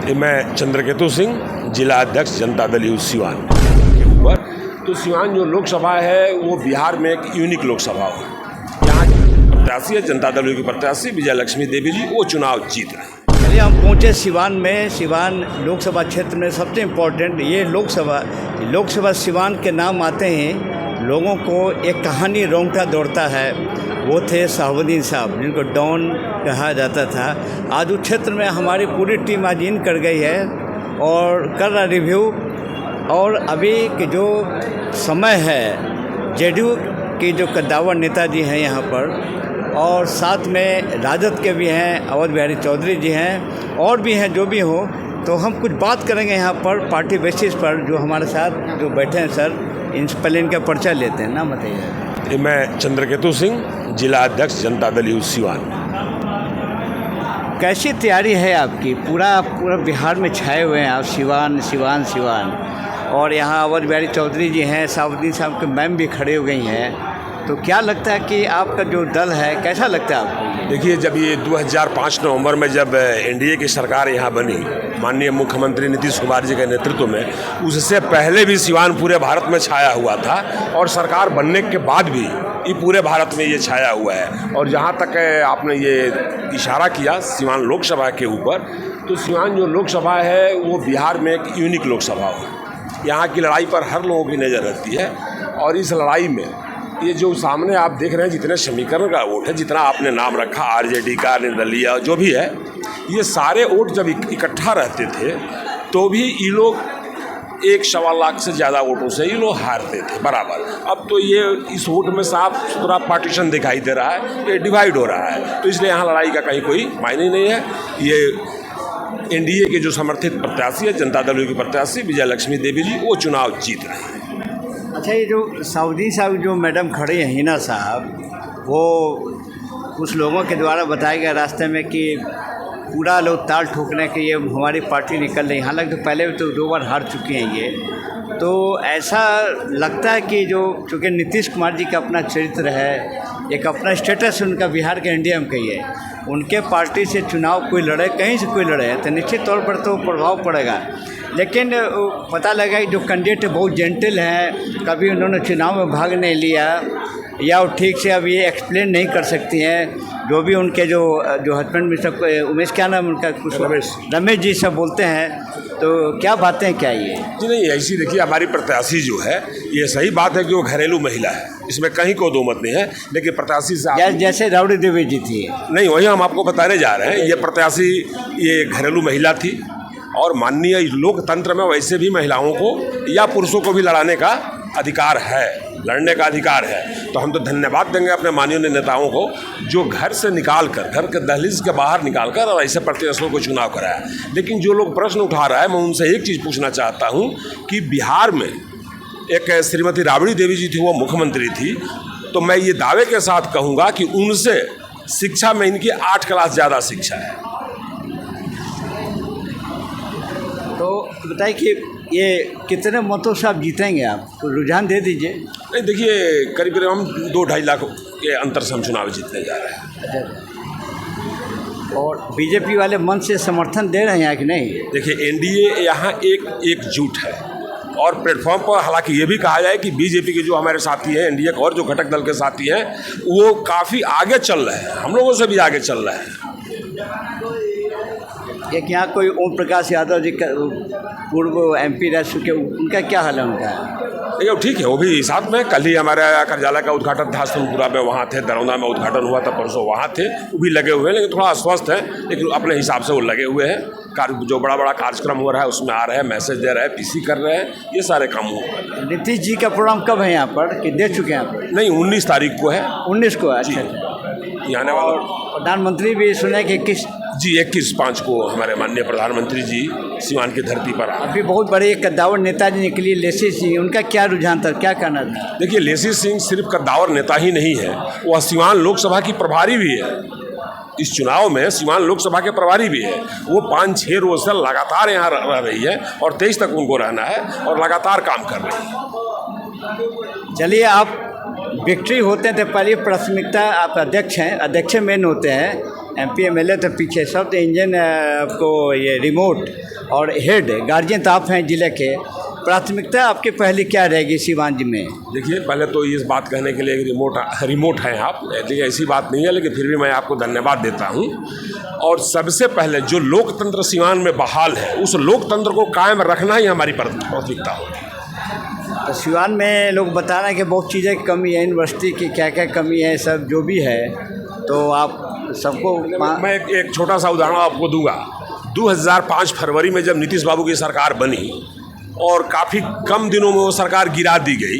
मैं चंद्रकेतु सिंह, जिला अध्यक्ष जनता दल यूथ सिवान के ऊपर। तो सिवान जो लोकसभा है वो बिहार में एक यूनिक लोकसभा है। यहाँ की प्रत्याशी है जनता दल की प्रत्याशी विजय लक्ष्मी देवी जी, वो चुनाव जीत रहे हैं। चलिए हम पहुँचे सिवान में। सिवान लोकसभा क्षेत्र में सबसे इम्पोर्टेंट ये लोकसभा सिवान के नाम आते हैं लोगों को एक कहानी रोंगटा दौड़ता है। वो थे शहाबुद्दीन साहब, जिनको डॉन कहा जाता था। आज उस क्षेत्र में हमारी पूरी टीम आज इन कर गई है और कर रहा रिव्यू। और अभी के जो समय है, जेडीयू के जो कद्दावर नेताजी हैं यहाँ पर, और साथ में राजद के भी हैं, अवध बिहारी चौधरी जी हैं, और भी हैं जो भी हो। तो हम कुछ बात करेंगे यहाँ पर पार्टी बेसिस पर। जो हमारे साथ जो बैठे हैं सर, इनसे पहले इनका पर्चा लेते हैं। नाम बताइए। मैं चंद्रकेतु सिंह, जिला अध्यक्ष जनता दल यूथ सिवान। कैसी तैयारी है आपकी? पूरा बिहार में छाए हुए हैं आप, सिवान। और यहाँ अवध बिहारी चौधरी जी हैं, शहाबुद्दीन साहब के मैम भी खड़े हो गई हैं। तो क्या लगता है कि आपका जो दल है, कैसा लगता है आपको? देखिए, जब ये 2005 नवंबर में जब एनडीए की सरकार यहाँ बनी, माननीय मुख्यमंत्री नीतीश कुमार जी के नेतृत्व में, उससे पहले भी सिवान पूरे भारत में छाया हुआ था और सरकार बनने के बाद भी ये पूरे भारत में ये छाया हुआ है। और जहाँ तक आपने ये इशारा किया सिवान लोकसभा के ऊपर, तो सिवान जो लोकसभा है वो बिहार में एक यूनिक लोकसभा है। यहाँ की लड़ाई पर हर लोगों की नज़र रहती है और इस लड़ाई में ये जो सामने आप देख रहे हैं, जितने समीकरण का वोट है, जितना आपने नाम रखा आरजेडी का, निर्दलीय जो भी है, ये सारे वोट जब इकट्ठा रहते थे तो भी ये लोग 1.25 लाख से ज़्यादा वोटों से ये लोग हारते थे बराबर। अब तो ये इस वोट में साफ सुथरा पार्टीशन दिखाई दे रहा है, ये डिवाइड हो रहा है। तो इसलिए यहाँ लड़ाई का कहीं कोई मायने नहीं है। ये एनडीए के जो समर्थित प्रत्याशी है जनता दल की प्रत्याशी विजय लक्ष्मी देवी जी, वो चुनाव जीत रहे हैं। अच्छा, ये जो शहाबुद्दीन साहब जो मैडम खड़े हैं, हिना साहब, वो कुछ लोगों के द्वारा बताया गया रास्ते में कि पूरा लोग ताल ठोकने के ये हमारी पार्टी निकल रही। हालांकि तो पहले भी तो 2 बार हार चुकी हैं ये। तो ऐसा लगता है कि जो चूँकि नीतीश कुमार जी का अपना चरित्र है, एक अपना स्टेटस उनका बिहार के इंडिया में कही है, उनके पार्टी से चुनाव कोई लड़े, कहीं से कोई लड़े, तो निश्चित तौर पर तो प्रभाव पड़ेगा। लेकिन पता लगा कि जो कैंडिडेट बहुत जेंटल हैं, कभी उन्होंने चुनाव में भाग नहीं लिया, या वो ठीक से अब ये एक्सप्लेन नहीं कर सकती हैं। जो भी उनके जो हस्बैंड में सब उमेश, क्या नाम उनका, कुछ रमेश जी सब बोलते हैं। तो क्या बातें हैं, क्या ये? जी नहीं, ऐसी देखिए, हमारी प्रत्याशी जो है, ये सही बात है कि वो घरेलू महिला है, इसमें कहीं को दो मत नहीं है। लेकिन प्रत्याशी से जैसे राबड़ी देवी जी थी, नहीं, वही हम आपको बताने जा रहे हैं। ये प्रत्याशी ये घरेलू महिला थी और माननीय लोकतंत्र में वैसे भी महिलाओं को या पुरुषों को भी लड़ाने का अधिकार है, लड़ने का अधिकार है। तो हम तो धन्यवाद देंगे अपने माननीय नेताओं को जो घर से निकाल कर, घर के दहलीज के बाहर निकाल कर और ऐसे प्रत्याशियों को चुनाव कराया। लेकिन जो लोग प्रश्न उठा रहा है, मैं उनसे एक चीज़ पूछना चाहता हूँ कि बिहार में एक श्रीमती राबड़ी देवी जी थी, वो मुख्यमंत्री थी, तो मैं ये दावे के साथ कहूँगा कि उनसे शिक्षा में इनकी 8 क्लास ज़्यादा शिक्षा है। तो बताइए कि ये कितने मतों से आप जीतेंगे? आप तो रुझान दे दीजिए। नहीं, देखिए, करीब करीब हम 2-2.5 लाख के अंतर से हम चुनाव जीतने जा रहे हैं। और बीजेपी वाले मन से समर्थन दे रहे हैं कि नहीं? देखिए, एनडीए यहाँ एकजुट है और प्लेटफॉर्म पर हालांकि ये भी कहा जाए कि बीजेपी के जो हमारे साथी हैं, एनडीए और जो घटक दल के साथी हैं, वो काफ़ी आगे चल रहे हैं, हम लोगों से भी आगे चल रहे हैं। एक यहाँ कोई ओम प्रकाश यादव जी का पूर्व एमपी रह चुके, उनका क्या हाल है उनका? देखिए, ठीक है, वो भी साथ में। कल ही हमारा कार्यालय का उद्घाटन था, सोनपुरा में वहाँ थे, दरौंदा में उद्घाटन हुआ था, परसों वहाँ थे, वो भी लगे हुए हैं। लेकिन थोड़ा अस्वस्थ हैं, लेकिन अपने हिसाब से वो लगे हुए हैं। जो बड़ा कार्यक्रम हो रहा है उसमें आ रहे हैं, मैसेज दे रहे हैं, पीसी कर रहे हैं, ये सारे काम हो रहे हैं। नीतीश जी का प्रोग्राम कब है यहाँ पर, कि दे चुके हैं? नहीं, 19 तारीख को है। 19 को? अच्छा। आने वाला प्रधानमंत्री भी सुने कि 21 जी 21/5 को हमारे माननीय प्रधानमंत्री जी सिवान की धरती पर आए। अभी बहुत बड़े कद्दावर नेताजी निकली, लेसी सिंह, उनका क्या रुझान था, क्या कहना था? देखिए, लेसी सिंह सिर्फ कद्दावर नेता ही नहीं है, वह सिवान लोकसभा की प्रभारी भी है। इस चुनाव में सिवान लोकसभा के प्रभारी भी है। वो 5-6 रोज से लगातार यहाँ रह रही है और 23 तक उनको रहना है और लगातार काम कर रही है। चलिए, आप विक्ट्री होते हैं तो पहली प्राथमिकता आप अध्यक्ष हैं, अध्यक्ष मेन होते हैं। MP MLA तो पीछे, सब तो इंजन आपको ये रिमोट और हेड गार्जियन तो आप हैं जिले के। प्राथमिकता आपकी पहली क्या रहेगी सीवान जी में? देखिए, पहले तो इस बात कहने के लिए कि रिमोट हैं आप, लेकिन ऐसी बात नहीं है, लेकिन फिर भी मैं आपको धन्यवाद देता हूँ। और सबसे पहले जो लोकतंत्र सीवान में बहाल है, उस लोकतंत्र को कायम रखना ही हमारी प्राथमिकता होगी। तो सीवान में लोग बता रहे हैं कि बहुत चीज़ें की कमी है, यूनिवर्सिटी की क्या क्या कमी है, सब जो भी है, तो आप सबको मैं एक छोटा सा उदाहरण आपको दूंगा। 2005 फरवरी में जब नीतीश बाबू की सरकार बनी और काफ़ी कम दिनों में वो सरकार गिरा दी गई,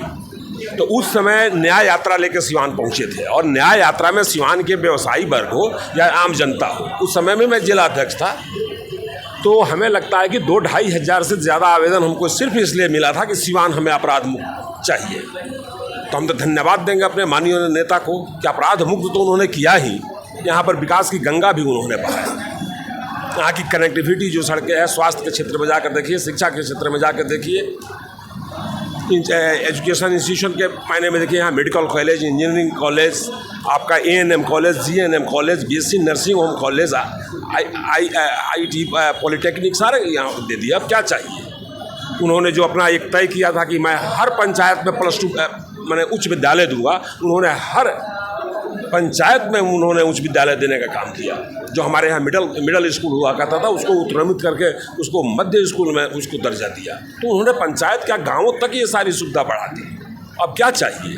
तो उस समय न्याय यात्रा लेकर सिवान पहुंचे थे। और न्याय यात्रा में सिवान के व्यवसायी वर्ग हो या आम जनता हो, उस समय में मैं जिला अध्यक्ष था, तो हमें लगता है कि 2-2.5 हज़ार से ज़्यादा आवेदन हमको सिर्फ इसलिए मिला था कि सिवान हमें अपराध मुक्त चाहिए। तो हम तो धन्यवाद देंगे अपने माननीय नेता को कि अपराध मुक्त तो उन्होंने किया ही, यहाँ पर विकास की गंगा भी उन्होंने बहाया। यहाँ की कनेक्टिविटी जो सड़कें हैं, स्वास्थ्य के क्षेत्र में जाकर देखिए, शिक्षा के क्षेत्र में जाकर देखिए, एजुकेशन इंस्टीट्यूशन के मायने में देखिए, यहाँ मेडिकल कॉलेज, इंजीनियरिंग कॉलेज, आपका ANM college, GNM college, BSc nursing home college, IIT polytechnic सारे यहाँ दे दिया। अब क्या चाहिए? उन्होंने जो अपना एक तय किया था कि मैं हर पंचायत में +2 मैंने उच्च विद्यालय दूंगा, उन्होंने हर पंचायत में उन्होंने उच्च विद्यालय देने का काम किया। जो हमारे यहाँ मिडिल स्कूल हुआ करता था, उसको उत्क्रमित करके उसको मध्य स्कूल में उसको दर्जा दिया। तो उन्होंने पंचायत क्या गाँवों तक ये सारी सुविधा बढ़ा दी। अब क्या चाहिए?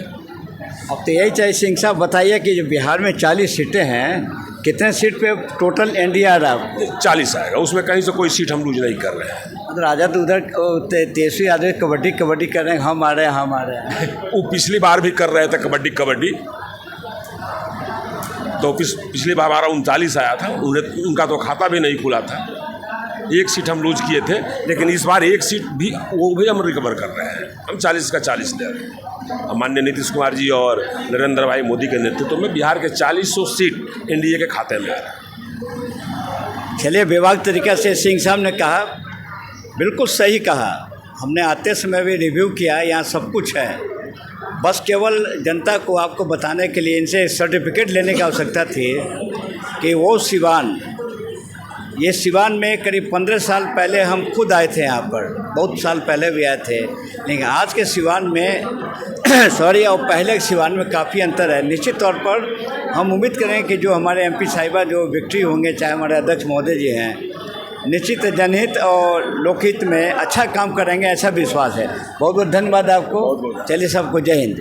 अब तो यही चाहिए। सिंह साहब बताइए कि जो बिहार में 40 सीटें हैं, कितने सीट पे टोटल NDA आ रहा? 40 आएगा, उसमें कहीं से कोई सीट हम लूज नहीं कर रहे हैं। उधर आज़ाद तो उधर तेजस्वी यादव कबड्डी कर रहे हैं, हम आ रहे हैं। वो पिछली बार भी कर रहे थे कबड्डी, तो पिछली बार हमारा 39 आया था, उनका तो खाता भी नहीं खुला था। 1 सीट हम लूज किए थे, लेकिन इस बार 1 सीट भी वो भी हम रिकवर कर रहे हैं। हम 40 का 40 दे रहे हैं। माननीय नीतीश कुमार जी और नरेंद्र भाई मोदी के नेतृत्व में बिहार के 40 सीट NDA के खाते में आ रहा है। चलिए, विभाग तरीक़े से सिंह साहब ने कहा, बिल्कुल सही कहा। हमने आते समय भी रिव्यू किया, यहाँ सब कुछ है, बस केवल जनता को आपको बताने के लिए इनसे सर्टिफिकेट लेने की आवश्यकता थी कि वो सिवान में करीब 15 साल पहले हम खुद आए थे यहाँ पर, बहुत साल पहले भी आए थे, लेकिन आज के सिवान में और पहले के सिवान में काफ़ी अंतर है। निश्चित तौर पर हम उम्मीद करें कि जो हमारे MP साहिबा जो विक्ट्री होंगे, चाहे हमारे अध्यक्ष महोदय जी हैं, निश्चित जनहित और लोकहित में अच्छा काम करेंगे, ऐसा विश्वास है। बहुत बहुत धन्यवाद आपको। चलिए, सबको जय हिंद।